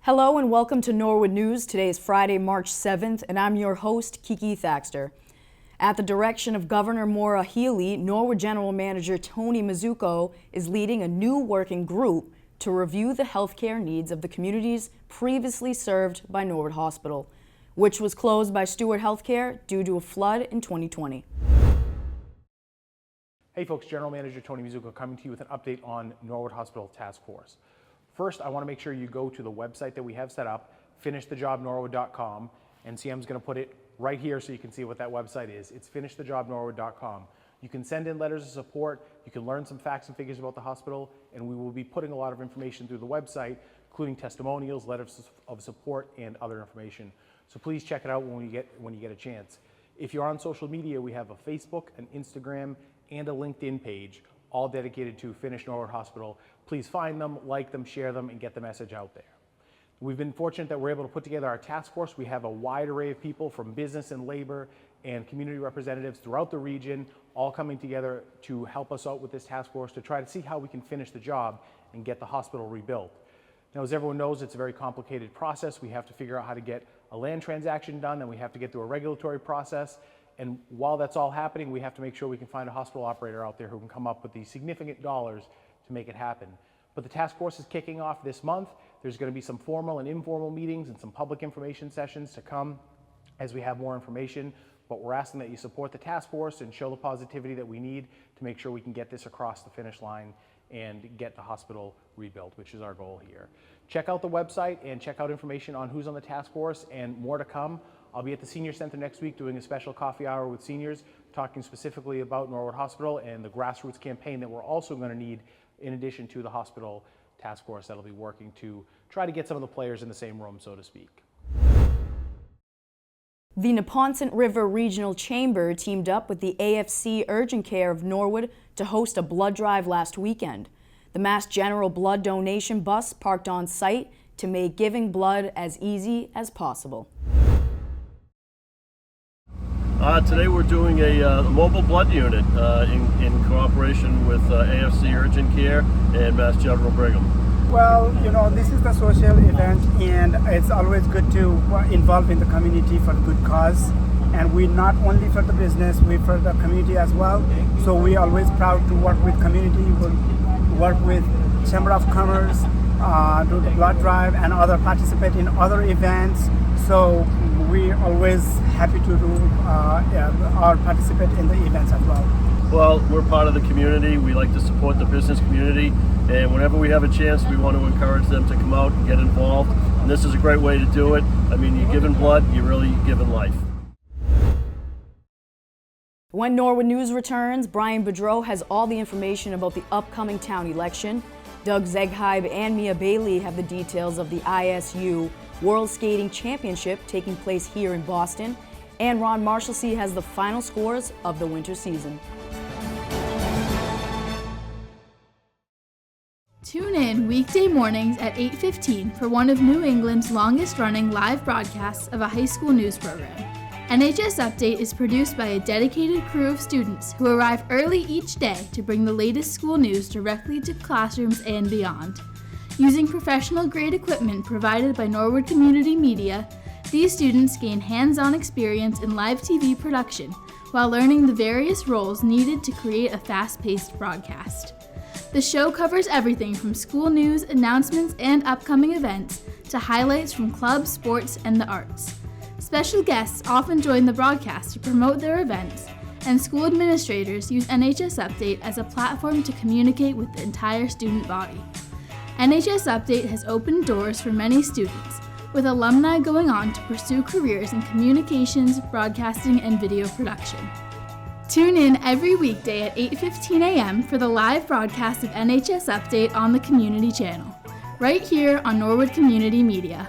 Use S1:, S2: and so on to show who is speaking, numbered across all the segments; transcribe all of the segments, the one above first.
S1: Hello and welcome to Norwood News. Today is Friday, March 7th, and I'm your host, Kiki Thaxter. At the direction of Governor Maura Healey, Norwood General Manager Tony Mizuko is leading a new working group to review the healthcare needs of the communities previously served by Norwood Hospital, which was closed by Stewart Healthcare due to a flood in 2020.
S2: Hey folks, General Manager Tony Mizuko coming to you with an update on Norwood Hospital Task Force. First, I want to make sure you go to the website that we have set up, finishthejobnorwood.com, and CM's going to put it right here so you can see what that website is. It's finishthejobnorwood.com. You can send in letters of support, you can learn some facts and figures about the hospital, and we will be putting a lot of information through the website, including testimonials, letters of support, and other information. So please check it out when you get a chance. If you're on social media, we have a Facebook, an Instagram, and a LinkedIn page, all dedicated to Finish Norwood Hospital. Please find them, like them, share them, and get the message out there. We've been fortunate that we're able to put together our task force. We have a wide array of people from business and labor and community representatives throughout the region, all coming together to help us out with this task force to try to see how we can finish the job and get the hospital rebuilt. Now, as everyone knows, it's a very complicated process. We have to figure out how to get a land transaction done, then we have to get through a regulatory process. And while that's all happening, we have to make sure we can find a hospital operator out there who can come up with the significant dollars to make it happen. But the task force is kicking off this month. There's going to be some formal and informal meetings and some public information sessions to come as we have more information. But we're asking that you support the task force and show the positivity that we need to make sure we can get this across the finish line and get the hospital rebuilt, which is our goal here. Check out the website and check out information on who's on the task force and more to come. I'll be at the Senior Center next week doing a special coffee hour with seniors, talking specifically about Norwood Hospital and the grassroots campaign that we're also going to need in addition to the hospital task force that'll be working to try to get some of the players in the same room, so to speak.
S1: The Neponset River Regional Chamber teamed up with the AFC Urgent Care of Norwood to host a blood drive last weekend. The Mass General blood donation bus parked on site to make giving blood as easy as possible.
S3: Today we're doing a mobile blood unit in cooperation with AFC Urgent Care and Mass General Brigham.
S4: Well, you know, this is the social event and it's always good to involve in the community for a good cause. And we not only for the business, we for the community as well. So we always proud to work with community, work with Chamber of Commerce, do the blood drive and participate in other events. So we always happy to do or participate in the events as well.
S3: Well, we're part of the community. We like to support the business community, and whenever we have a chance, we want to encourage them to come out and get involved. And this is a great way to do it. I mean, you're giving blood, you're really giving life.
S1: When Norwood News returns, Brian Boudreau has all the information about the upcoming town election. Doug Zegheib and Mia Bailey have the details of the ISU World Skating Championship taking place here in Boston. And Ron Marshalsea has the final scores of the winter season.
S5: Tune in weekday mornings at 8:15 for one of New England's longest-running live broadcasts of a high school news program. NHS Update is produced by a dedicated crew of students who arrive early each day to bring the latest school news directly to classrooms and beyond. Using professional-grade equipment provided by Norwood Community Media, these students gain hands-on experience in live TV production while learning the various roles needed to create a fast-paced broadcast. The show covers everything from school news, announcements, and upcoming events to highlights from clubs, sports, and the arts. Special guests often join the broadcast to promote their events, and school administrators use NHS Update as a platform to communicate with the entire student body. NHS Update has opened doors for many students, with alumni going on to pursue careers in communications, broadcasting, and video production. Tune in every weekday at 8:15 a.m. for the live broadcast of NHS Update on the Community Channel, right here on Norwood Community Media.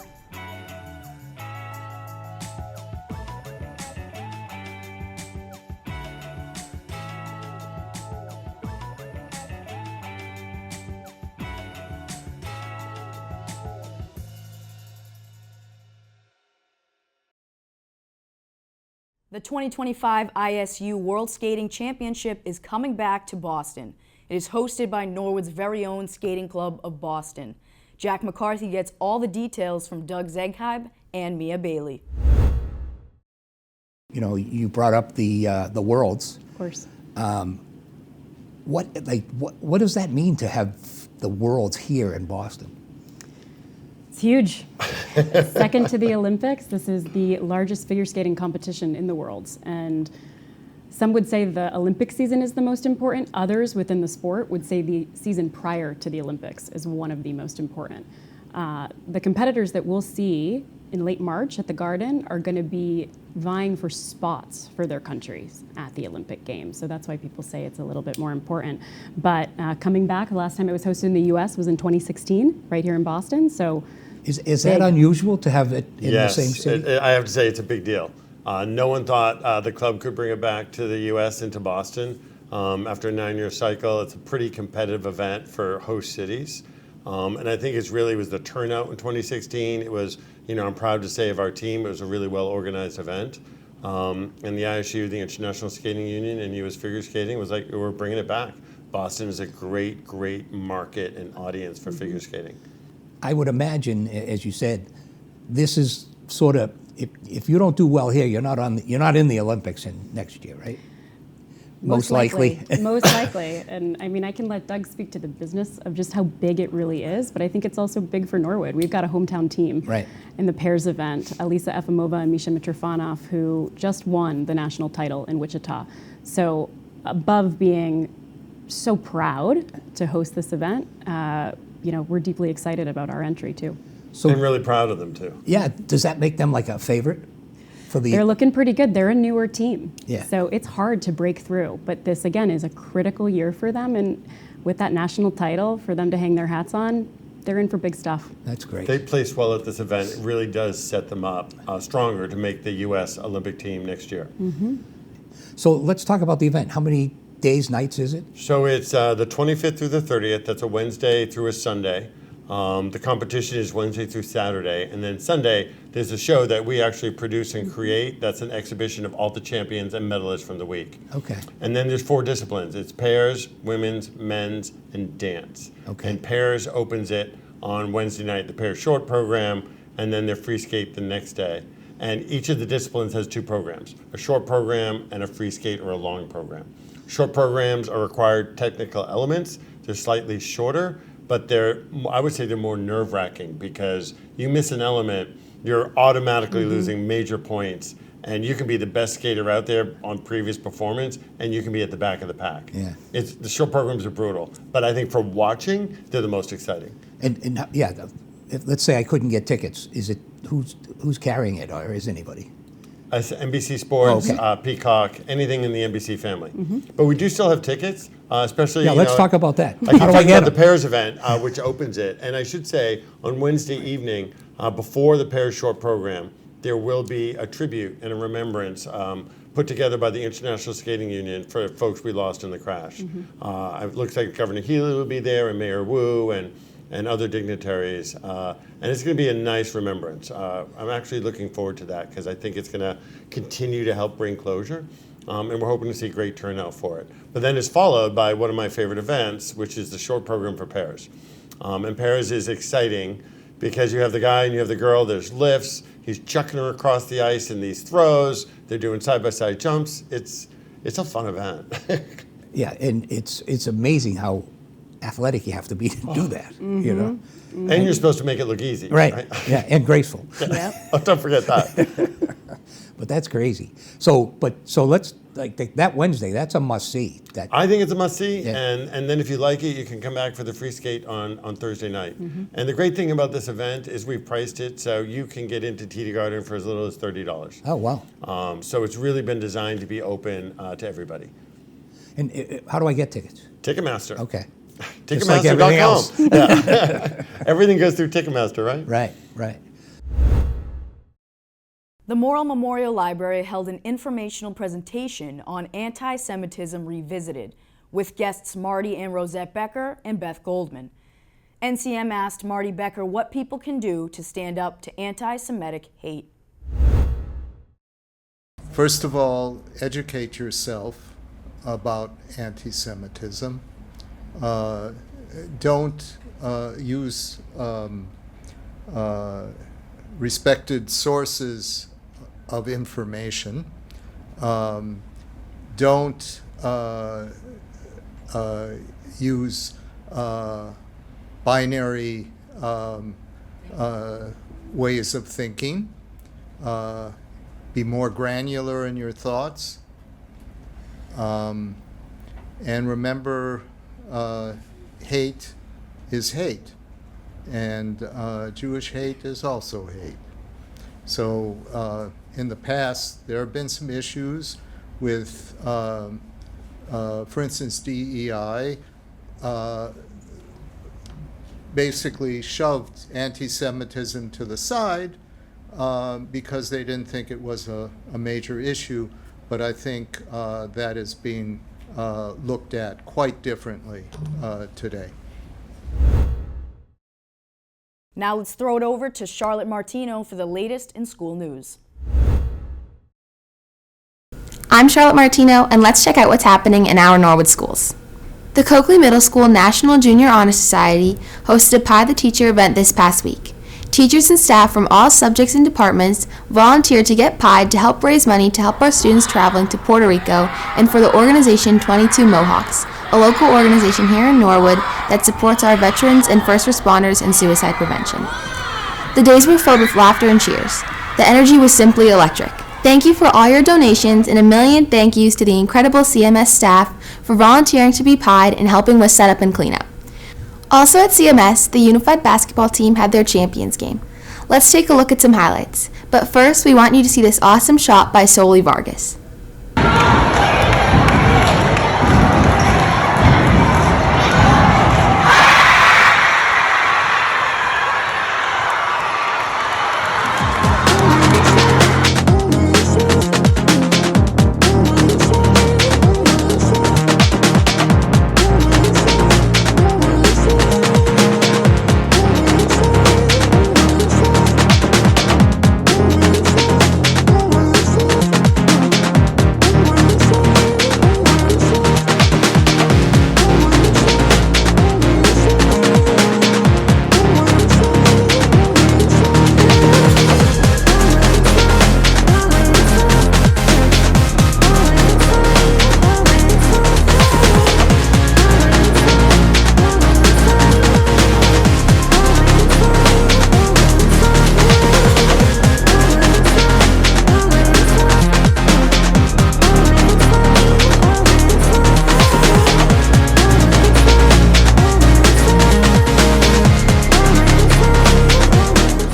S1: The 2025 ISU World Skating Championship is coming back to Boston. It is hosted by Norwood's very own Skating Club of Boston. Jack McCarthy gets all the details from Doug Zegheib and Mia Bailey.
S6: You know, you brought up the Worlds.
S7: Of course.
S6: What does that mean to have the Worlds here in Boston?
S7: It's huge. Second to the Olympics, this is the largest figure skating competition in the Worlds. And some would say the Olympic season is the most important. Others within the sport would say the season prior to the Olympics is one of the most important. The competitors that we'll see in late March at the Garden are going to be vying for spots for their countries at the Olympic Games. So that's why people say it's a little bit more important. But coming back, the last time it was hosted in the U.S. was in 2016, right here in Boston. So
S6: is that unusual to have it in the same city?
S8: I have to say it's a big deal. No one thought the club could bring it back to the U.S. into Boston. After a 9-year cycle, it's a pretty competitive event for host cities. And I think it really was the turnout in 2016. It was, I'm proud to say of our team, it was a really well-organized event. And the ISU, the International Skating Union, and U.S. Figure Skating was like, we're bringing it back. Boston is a great, great market and audience for figure skating.
S6: I would imagine, as you said, this is sort of, if you don't do well here, you're not in the Olympics next year, right? Most likely.
S7: Most likely. And I mean, I can let Doug speak to the business of just how big it really is, but I think it's also big for Norwood. We've got a hometown team in the pairs event, Alisa Efimova and Misha Mitrofanov, who just won the national title in Wichita. So above being so proud to host this event, we're deeply excited about our entry too.
S8: So I'm really proud of them too.
S6: Yeah, does that make them like a favorite?
S7: They're looking pretty good. They're a newer team.
S6: Yeah.
S7: So it's hard to break through. But this, again, is a critical year for them. And with that national title, for them to hang their hats on, they're in for big stuff.
S6: That's great.
S8: They placed well at this event. It really does set them up stronger to make the U.S. Olympic team next year.
S7: Mm-hmm.
S6: So let's talk about the event. How many days, nights is it?
S8: So it's the 25th through the 30th. That's a Wednesday through a Sunday. The competition is Wednesday through Saturday, and then Sunday there's a show that we actually produce and create. That's an exhibition of all the champions and medalists from the week.
S6: Okay.
S8: And then there's 4 disciplines. It's pairs, women's, men's, and dance.
S6: Okay.
S8: And pairs opens it on Wednesday night, the pairs short program, and then their free skate the next day. And each of the disciplines has 2 programs, a short program and a free skate or a long program. Short programs are required technical elements. They're slightly shorter, but I would say they're more nerve-wracking because you miss an element, you're automatically losing major points, and you can be the best skater out there on previous performance, and you can be at the back of the pack.
S6: Yeah.
S8: The short programs are brutal, but I think for watching, they're the most exciting.
S6: And let's say I couldn't get tickets. Is it who's carrying it, or is anybody?
S8: NBC Sports, Peacock, anything in the NBC family. But we do still have tickets, especially.
S6: Yeah, let's talk about that.
S8: How do I get the pairs event, which opens it? And I should say, on Wednesday evening, before the pairs short program, there will be a tribute and a remembrance put together by the International Skating Union for folks we lost in the crash. It looks like Governor Healy will be there, and Mayor Wu, and other dignitaries. And it's going to be a nice remembrance. I'm actually looking forward to that because I think it's going to continue to help bring closure. And we're hoping to see great turnout for it. But then it's followed by one of my favorite events, which is the short program for pairs. And pairs is exciting because you have the guy and you have the girl, there's lifts, he's chucking her across the ice in these throws, they're doing side-by-side jumps. It's a fun event.
S6: Yeah, and it's amazing how athletic you have to be to do that, you know?
S8: And you're supposed to make it look easy.
S6: Right. Yeah, and graceful.
S8: Oh, don't forget that.
S6: But that's crazy. So let's, that Wednesday, that's a must-see.
S8: I think it's a must-see,
S6: Yeah.
S8: and then if you like it, you can come back for the free skate on Thursday night. And the great thing about this event is we've priced it so you can get into TD Garden for as little as $30.
S6: Oh, wow.
S8: So it's really been designed to be open to everybody.
S6: And how do I get tickets?
S8: Ticketmaster.
S6: Okay.
S8: Ticketmaster.com.
S6: Just like everything else.
S8: Yeah. Everything goes through Ticketmaster, right?
S6: Right.
S1: The Morrill Memorial Library held an informational presentation on anti-Semitism revisited with guests Marty and Rosette Becker and Beth Goldman. NCM asked Marty Becker what people can do to stand up to anti-Semitic hate.
S9: First of all, educate yourself about anti-Semitism. don't use respected sources of information. Don't use binary ways of thinking. Be more granular in your thoughts. And remember, hate is hate. And Jewish hate is also hate. So in the past, there have been some issues with, for instance, DEI basically shoved anti-Semitism to the side because they didn't think it was a major issue. But I think that is being looked at quite differently today.
S1: Now let's throw it over to Charlotte Martino for the latest in school news.
S10: I'm Charlotte Martino, and let's check out what's happening in our Norwood schools. The Coakley Middle School National Junior Honor Society hosted a Pie the Teacher event this past week. Teachers and staff from all subjects and departments volunteered to get pied to help raise money to help our students traveling to Puerto Rico and for the organization 22 Mohawks, a local organization here in Norwood that supports our veterans and first responders in suicide prevention. The days were filled with laughter and cheers. The energy was simply electric. Thank you for all your donations, and a million thank yous to the incredible CMS staff for volunteering to be pied and helping with setup and cleanup. Also at CMS, the Unified Basketball team had their Champions game. Let's take a look at some highlights. But first, we want you to see this awesome shot by Soli Vargas.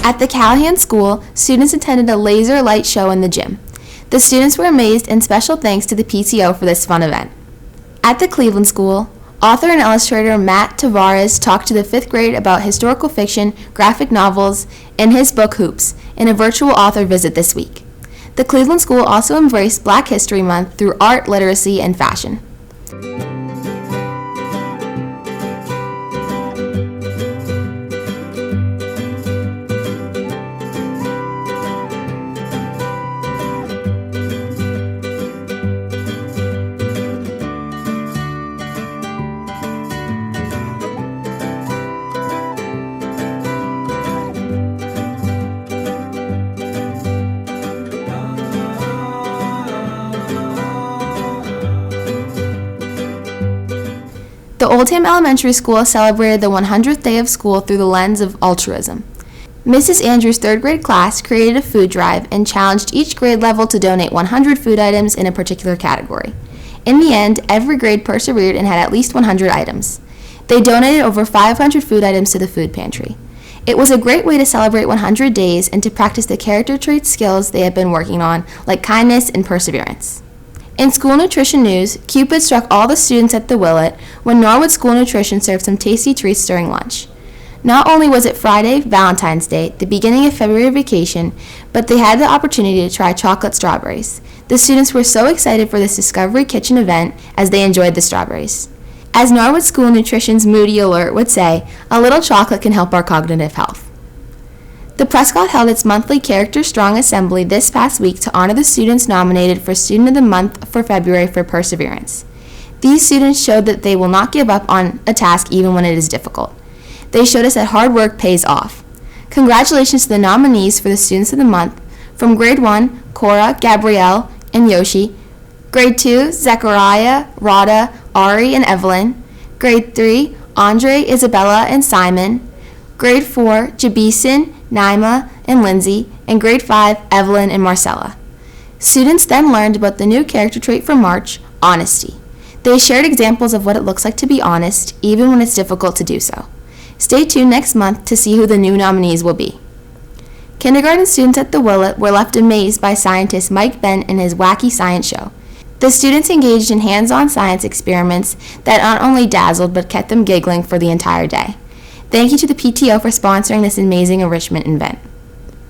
S10: At the Callahan School, students attended a laser light show in the gym. The students were amazed, and special thanks to the PTO for this fun event. At the Cleveland School, author and illustrator Matt Tavares talked to the 5th grade about historical fiction, graphic novels, and his book Hoops in a virtual author visit this week. The Cleveland School also embraced Black History Month through art, literacy, and fashion. The Oldham Elementary School celebrated the 100th day of school through the lens of altruism. Mrs. Andrews' 3rd grade class created a food drive and challenged each grade level to donate 100 food items in a particular category. In the end, every grade persevered and had at least 100 items. They donated over 500 food items to the food pantry. It was a great way to celebrate 100 days and to practice the character trait skills they have been working on, like kindness and perseverance. In school nutrition news, Cupid struck all the students at the Willett when Norwood School Nutrition served some tasty treats during lunch. Not only was it Friday, Valentine's Day, the beginning of February vacation, but they had the opportunity to try chocolate strawberries. The students were so excited for this Discovery Kitchen event as they enjoyed the strawberries. As Norwood School Nutrition's Moody Alert would say, a little chocolate can help our cognitive health. The Prescott held its monthly Character Strong Assembly this past week to honor the students nominated for Student of the Month for February for perseverance. These students showed that they will not give up on a task even when it is difficult. They showed us that hard work pays off. Congratulations to the nominees for the Students of the Month from Grade 1, Cora, Gabrielle, and Yoshi. Grade 2, Zechariah, Rada, Ari, and Evelyn. Grade 3, Andre, Isabella, and Simon. Grade 4, Jabison, Naima, and Lindsay. And Grade 5, Evelyn and Marcella. Students then learned about the new character trait for March, honesty. They shared examples of what it looks like to be honest, even when it's difficult to do so. Stay tuned next month to see who the new nominees will be. Kindergarten students at the Willett were left amazed by scientist Mike Bent and his wacky science show. The students engaged in hands-on science experiments that not only dazzled but kept them giggling for the entire day. Thank you to the PTO for sponsoring this amazing enrichment event.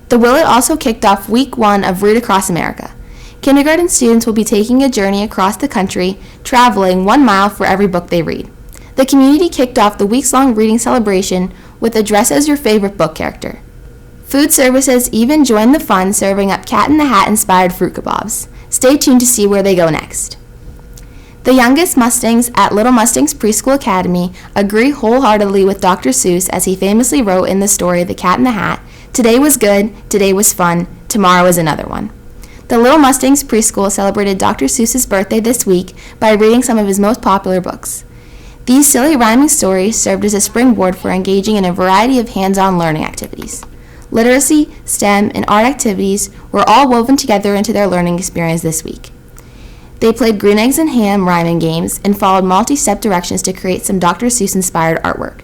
S10: The Willett also kicked off Week 1 of Read Across America. Kindergarten students will be taking a journey across the country, traveling 1 mile for every book they read. The community kicked off the weeks-long reading celebration with Address as your favorite book character. Food services even joined the fun, serving up Cat in the Hat-inspired fruit kebabs. Stay tuned to see where they go next. The youngest Mustangs at Little Mustangs Preschool Academy agree wholeheartedly with Dr. Seuss as he famously wrote in the story The Cat in the Hat, "Today was good, today was fun, tomorrow is another one." The Little Mustangs Preschool celebrated Dr. Seuss's birthday this week by reading some of his most popular books. These silly rhyming stories served as a springboard for engaging in a variety of hands-on learning activities. Literacy, STEM, and art activities were all woven together into their learning experience this week. They played green eggs and ham rhyming games and followed multi-step directions to create some Dr. Seuss-inspired artwork.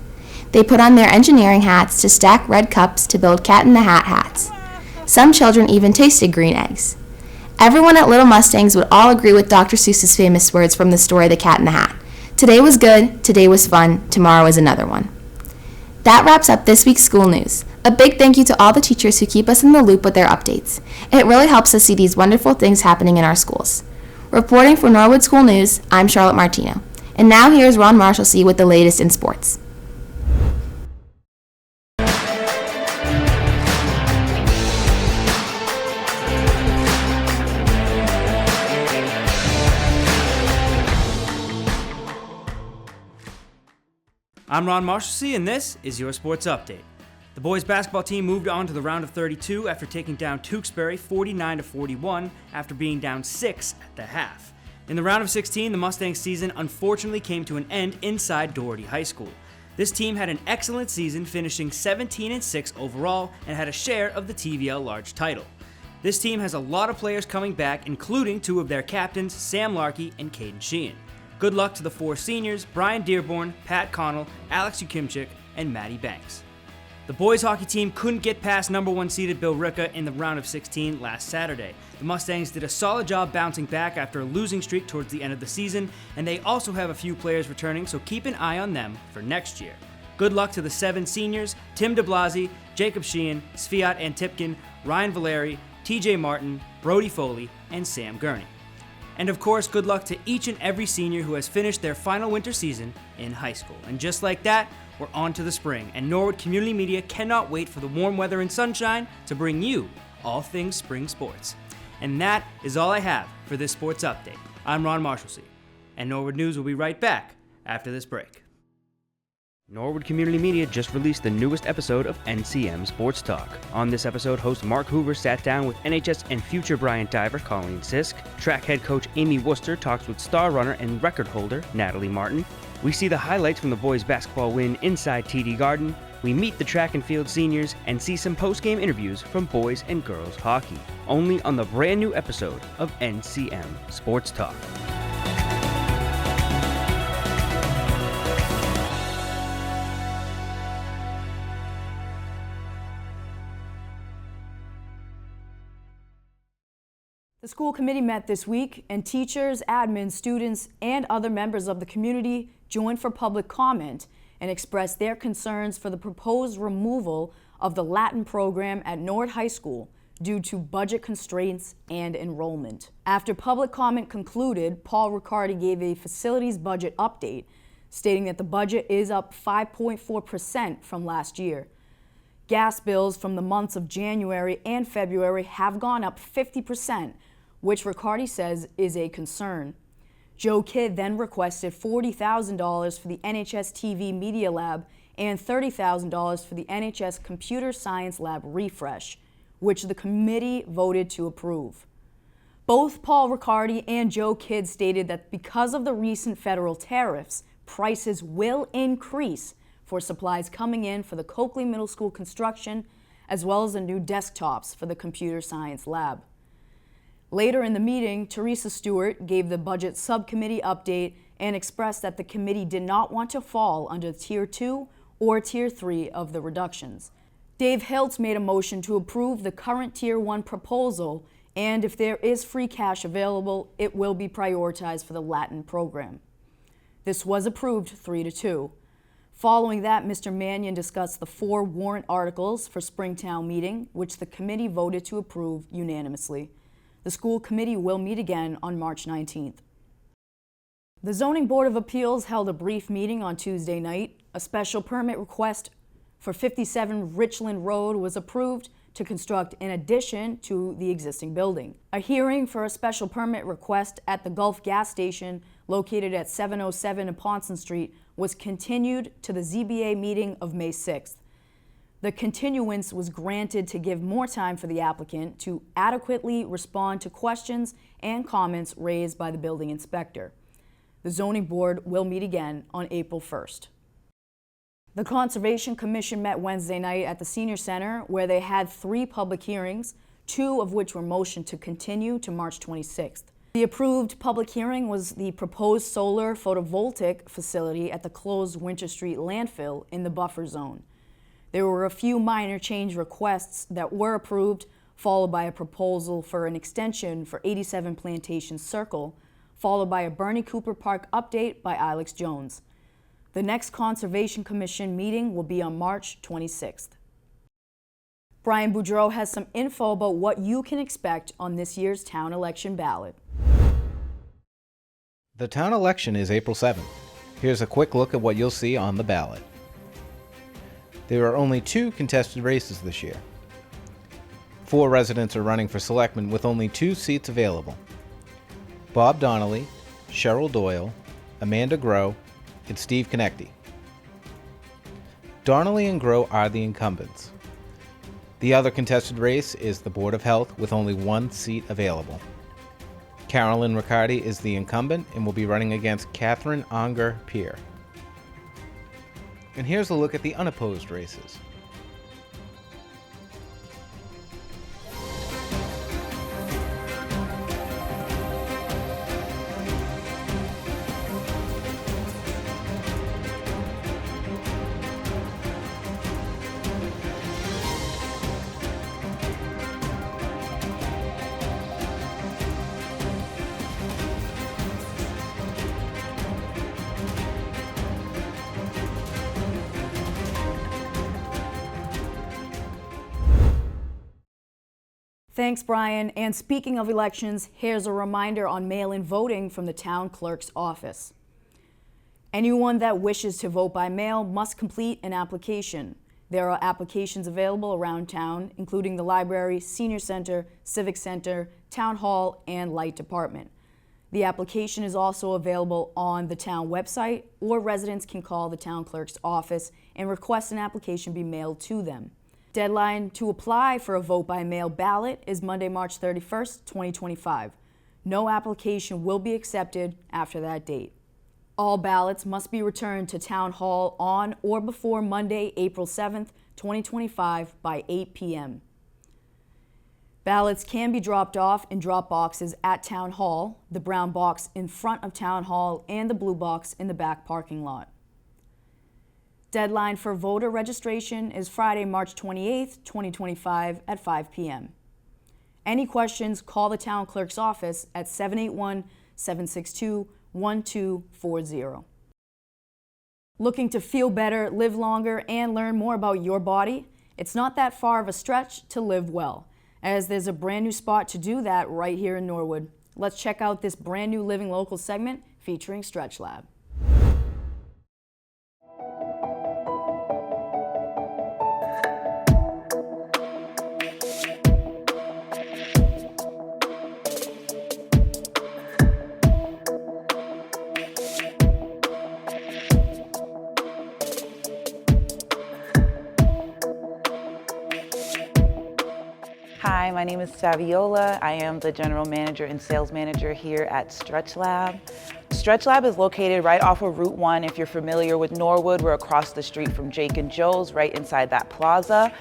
S10: They put on their engineering hats to stack red cups to build Cat in the Hat hats. Some children even tasted green eggs. Everyone at Little Mustangs would all agree with Dr. Seuss's famous words from the story The Cat in the Hat. Today was good, today was fun, tomorrow is another one. That wraps up this week's school news. A big thank you to all the teachers who keep us in the loop with their updates. It really helps us see these wonderful things happening in our schools. Reporting for Norwood School News, I'm Charlotte Martino. And now here's Ron Marshalsea with the latest in sports.
S11: I'm Ron Marshalsea, and this is your sports update. The boys basketball team moved on to the round of 32 after taking down Tewksbury 49-41 after being down 6 at the half. In the round of 16, the Mustangs season unfortunately came to an end inside Doherty High School. This team had an excellent season, finishing 17-6 overall and had a share of the TVL large title. This team has a lot of players coming back, including 2 of their captains, Sam Larkey and Caden Sheehan. Good luck to the 4 seniors, Brian Dearborn, Pat Connell, Alex Ukimchik, and Maddie Banks. The boys hockey team couldn't get past number 1 seeded Bill Ricca in the round of 16 last Saturday. The Mustangs did a solid job bouncing back after a losing streak towards the end of the season, and they also have a few players returning, so keep an eye on them for next year. Good luck to the 7 seniors, Tim DeBlasi, Jacob Sheehan, Sviat Antipkin, Ryan Valeri, TJ Martin, Brody Foley, and Sam Gurney. And of course, good luck to each and every senior who has finished their final winter season in high school. And just like that, we're on to the spring, and Norwood Community Media cannot wait for the warm weather and sunshine to bring you all things spring sports. And that is all I have for this sports update. I'm Ron Marshalsea, and Norwood News will be right back after this break. Norwood Community Media just released the newest episode of NCM Sports Talk. On this episode, host Mark Hoover sat down with NHS and future Bryant diver Colleen Sisk. Track head coach Amy Worcester talks with star runner and record holder Natalie Martin. We see the highlights from the boys' basketball win inside TD Garden. We meet the track and field seniors and see some post-game interviews from boys and girls hockey. Only on the brand new episode of NCM Sports Talk.
S1: The school committee met this week, and teachers, admin, students, and other members of the community joined for public comment and expressed their concerns for the proposed removal of the Latin program at Norwood High School due to budget constraints and enrollment. After public comment concluded, Paul Riccardi gave a facilities budget update, stating that the budget is up 5.4% from last year. Gas bills from the months of January and February have gone up 50%, which Riccardi says is a concern. Joe Kidd then requested $40,000 for the NHS TV Media Lab and $30,000 for the NHS Computer Science Lab refresh, which the committee voted to approve. Both Paul Riccardi and Joe Kidd stated that because of the recent federal tariffs, prices will increase for supplies coming in for the Coakley Middle School construction, as well as the new desktops for the Computer Science Lab. Later in the meeting, Teresa Stewart gave the budget subcommittee update and expressed that the committee did not want to fall under Tier 2 or Tier 3 of the reductions. Dave Hiltz made a motion to approve the current Tier 1 proposal, and if there is free cash available, it will be prioritized for the Latin program. This was approved 3-2. Following that, Mr. Mannion discussed the 4 warrant articles for Springtown meeting, which the committee voted to approve unanimously. The school committee will meet again on March 19th. The Zoning Board of Appeals held a brief meeting on Tuesday night. A special permit request for 57 Richland Road was approved to construct an addition to the existing building. A hearing for a special permit request at the Gulf gas station located at 707 Ponson Street was continued to the ZBA meeting of May 6th. The continuance was granted to give more time for the applicant to adequately respond to questions and comments raised by the building inspector. The zoning board will meet again on April 1st. The Conservation Commission met Wednesday night at the Senior Center, where they had 3 public hearings, 2 of which were motioned to continue to March 26th. The approved public hearing was the proposed solar photovoltaic facility at the closed Winter Street landfill in the buffer zone. There were a few minor change requests that were approved, followed by a proposal for an extension for 87 Plantation Circle, followed by a Bernie Cooper Park update by Alex Jones. The next Conservation Commission meeting will be on March 26th. Brian Boudreau has some info about what you can expect on this year's town election ballot.
S12: The town election is April 7th. Here's a quick look at what you'll see on the ballot. There are only 2 contested races this year. 4 residents are running for selectmen with only 2 seats available. Bob Donnelly, Cheryl Doyle, Amanda Grow, and Steve Konecny. Donnelly and Grow are the incumbents. The other contested race is the Board of Health with only 1 seat available. Carolyn Riccardi is the incumbent and will be running against Catherine Unger-Peer. And here's a look at the unopposed races.
S1: Thanks, Brian. And speaking of elections, here's a reminder on mail-in voting from the town clerk's office. Anyone that wishes to vote by mail must complete an application. There are applications available around town, including the library, senior center, civic center, town hall, and light department. The application is also available on the town website, or residents can call the town clerk's office and request an application be mailed to them. Deadline to apply for a vote by mail ballot is Monday, March 31st, 2025. No application will be accepted after that date. All ballots must be returned to Town Hall on or before Monday, April 7th, 2025 by 8 p.m. Ballots can be dropped off in drop boxes at Town Hall, the brown box in front of Town Hall, and the blue box in the back parking lot. Deadline for voter registration is Friday, March 28th, 2025 at 5 p.m. Any questions, call the town clerk's office at 781-762-1240. Looking to feel better, live longer, and learn more about your body? It's not that far of a stretch to live well, as there's a brand new spot to do that right here in Norwood. Let's check out this brand new Living Local segment featuring Stretch Lab.
S13: My name is Saviola. I am the General Manager and Sales Manager here at Stretch Lab. Stretch Lab is located right off of Route 1. If you're familiar with Norwood, we're across the street from Jake and Joe's, right inside that plaza.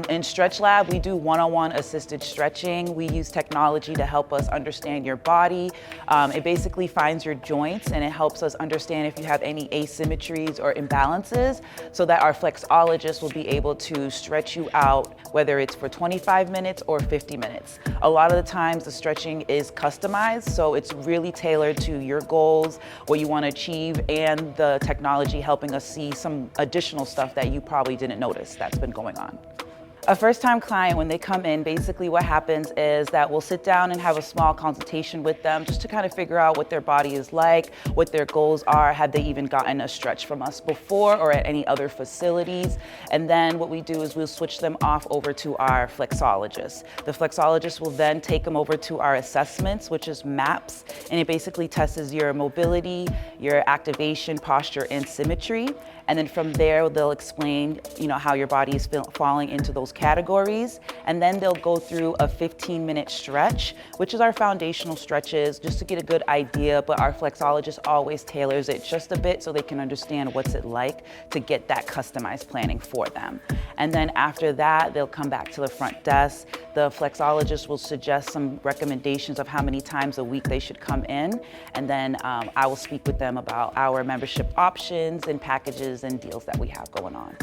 S13: In Stretch Lab, we do one-on-one assisted stretching. We use technology to help us understand your body. It basically finds your joints and it helps us understand if you have any asymmetries or imbalances so that our flexologist will be able to stretch you out, whether it's for 25 minutes or 50 minutes. A lot of the times the stretching is customized, so it's really tailored to your goals, what you want to achieve, and the technology helping us see some additional stuff that you probably didn't notice that's been going on. A first-time client, when they come in, basically what happens is that we'll sit down and have a small consultation with them just to kind of figure out what their body is like, what their goals are, have they even gotten a stretch from us before or at any other facilities. And then what we do is we'll switch them off over to our flexologist. The flexologist will then take them over to our assessments, which is MAPS, and it basically tests your mobility, your activation, posture, and symmetry. And then from there, they'll explain, how your body is falling into those categories. And then they'll go through a 15-minute stretch, which is our foundational stretches, just to get a good idea. But our flexologist always tailors it just a bit so they can understand what's it like to get that customized planning for them. And then after that, they'll come back to the front desk. The flexologist will suggest some recommendations of how many times a week they should come in. And then I will speak with them about our membership options and packages and deals that we have going on.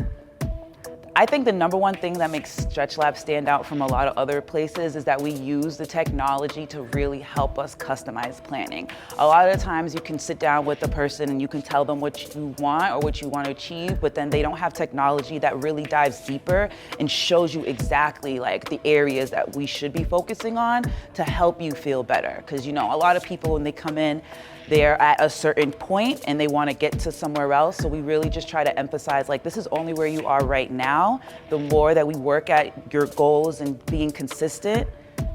S13: I think the number one thing that makes Stretch Lab stand out from a lot of other places is that we use the technology to really help us customize planning. A lot of the times you can sit down with a person and you can tell them what you want or what you want to achieve, but then they don't have technology that really dives deeper and shows you exactly like the areas that we should be focusing on to help you feel better. Because a lot of people when they come in, they're at a certain point and they want to get to somewhere else. So we really just try to emphasize this is only where you are right now. The more that we work at your goals and being consistent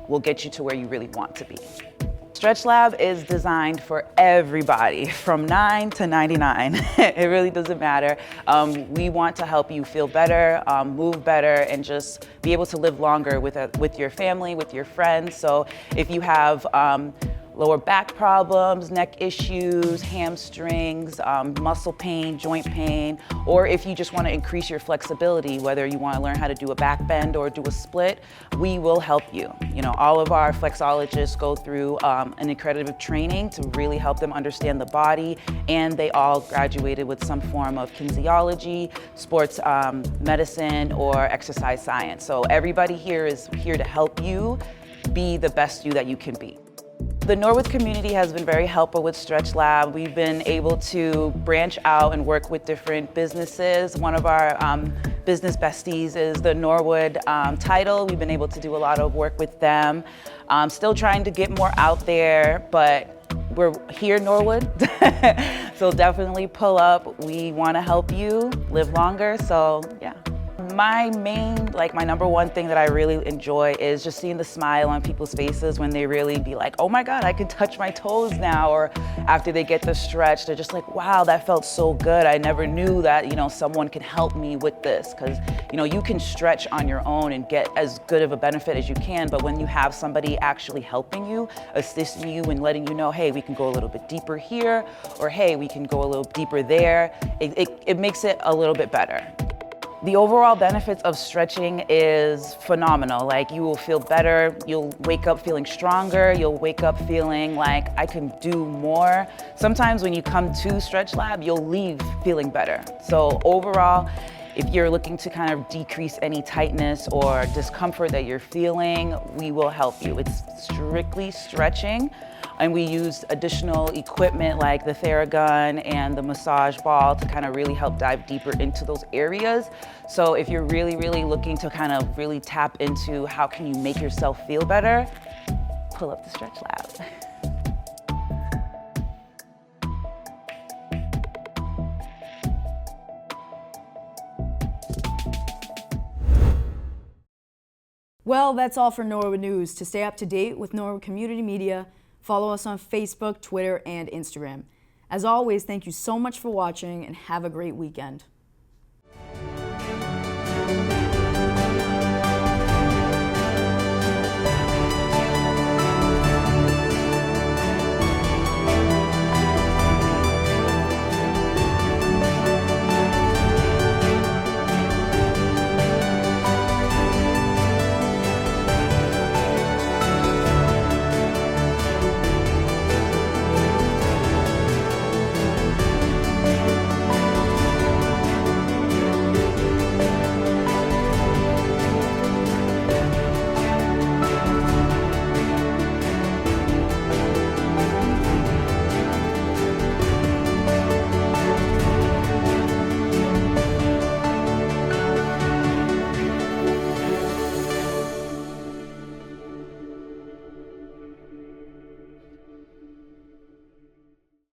S13: will get you to where you really want to be. Stretch Lab is designed for everybody from 9 to 99. It really doesn't matter. We want to help you feel better, move better, and just be able to live longer with your family, with your friends. So if you have lower back problems, neck issues, hamstrings, muscle pain, joint pain, or if you just want to increase your flexibility, whether you want to learn how to do a back bend or do a split, we will help you. All of our flexologists go through an accredited training to really help them understand the body, and they all graduated with some form of kinesiology, sports medicine, or exercise science. So everybody here is here to help you be the best you that you can be. The Norwood community has been very helpful with Stretch Lab. We've been able to branch out and work with different businesses. One of our business besties is the Norwood Title. We've been able to do a lot of work with them. Still trying to get more out there, but we're here in Norwood. So definitely pull up. We want to help you live longer, so yeah. My number one thing that I really enjoy is just seeing the smile on people's faces when they really be like, oh my God, I can touch my toes now. Or after they get the stretch, they're just like, wow, that felt so good. I never knew that, someone can help me with this. Because, you can stretch on your own and get as good of a benefit as you can. But when you have somebody actually helping you, assisting you and letting you know, hey, we can go a little bit deeper here, or hey, we can go a little deeper there, it makes it a little bit better. The overall benefits of stretching is phenomenal. You will feel better, you'll wake up feeling stronger, you'll wake up feeling like I can do more. Sometimes when you come to Stretch Lab, you'll leave feeling better. So overall, if you're looking to kind of decrease any tightness or discomfort that you're feeling, we will help you. It's strictly stretching. And we use additional equipment like the Theragun and the massage ball to kind of really help dive deeper into those areas. So if you're really, really looking to kind of really tap into how can you make yourself feel better, pull up the Stretch Lab.
S1: Well, that's all for Norwood News. To stay up to date with Norwood Community Media, follow us on Facebook, Twitter, and Instagram. As always, thank you so much for watching and have a great weekend.